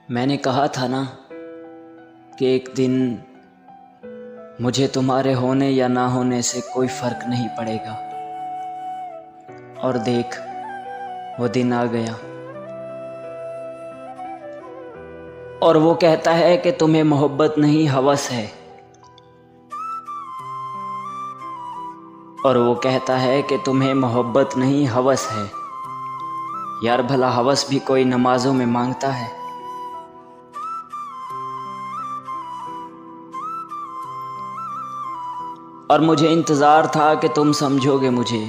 मैंने कहा था ना कि एक दिन मुझे तुम्हारे होने या ना होने से कोई फ़र्क नहीं पड़ेगा। और देख, वो दिन आ गया। और वो कहता है कि तुम्हें मोहब्बत नहीं हवस है। और वो कहता है कि तुम्हें मोहब्बत नहीं हवस है। यार भला हवस भी कोई नमाज़ों में मांगता है। और मुझे इंतज़ार था कि तुम समझोगे मुझे।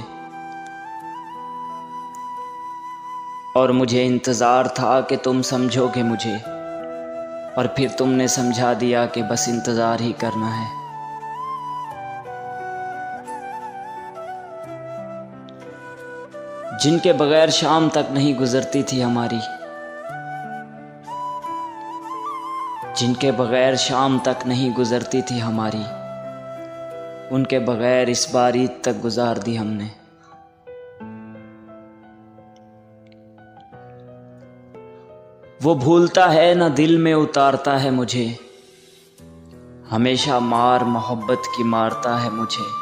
और मुझे इंतज़ार था कि तुम समझोगे मुझे। और फिर तुमने समझा दिया कि बस इंतज़ार ही करना है। जिनके बगैर शाम तक नहीं गुजरती थी हमारी, जिनके बगैर शाम तक नहीं गुजरती थी हमारी, उनके बगैर इस बार ईद तक गुजार दी हमने। वो भूलता है ना दिल में उतारता है मुझे, हमेशा मार मोहब्बत की मारता है मुझे।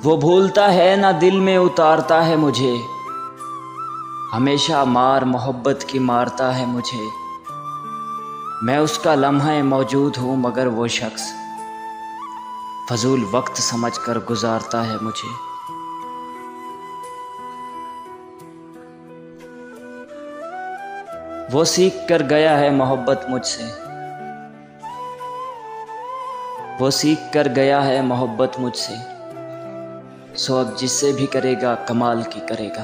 वो भूलता है ना दिल में उतारता है मुझे, हमेशा मार मोहब्बत की मारता है मुझे। मैं उसका लम्हा मौजूद हूँ मगर वो शख्स फजूल वक्त समझकर गुजारता है मुझे। वो सीख कर गया है मोहब्बत मुझसे, वो सीख कर गया है मोहब्बत मुझसे। सो अब जिससे भी करेगा कमाल की करेगा।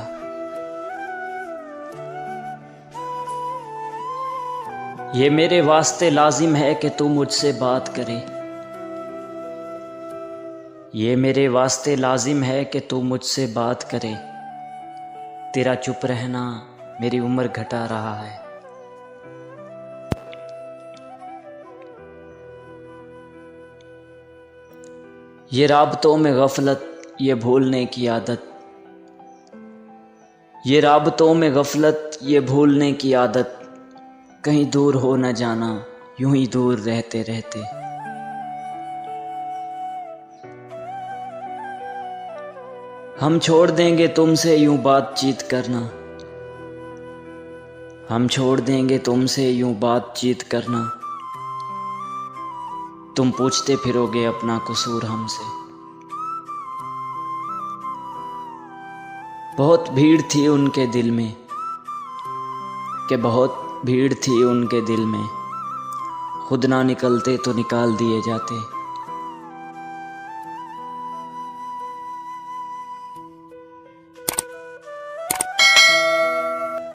ये मेरे वास्ते लाजिम है कि तू मुझसे बात करे। ये मेरे वास्ते लाजिम है कि तू मुझसे बात करे। तेरा चुप रहना मेरी उम्र घटा रहा है। ये राबतों में गफलत, ये भूलने की आदत, ये राबतों में गफलत, ये भूलने की आदत, कहीं दूर हो न जाना यूं ही दूर रहते रहते। हम छोड़ देंगे तुमसे यूं बातचीत करना, हम छोड़ देंगे तुमसे यूं बातचीत करना। तुम पूछते फिरोगे अपना कसूर हमसे। बहुत भीड़ थी उनके दिल में, कि बहुत भीड़ थी उनके दिल में। खुद ना निकलते तो निकाल दिए जाते।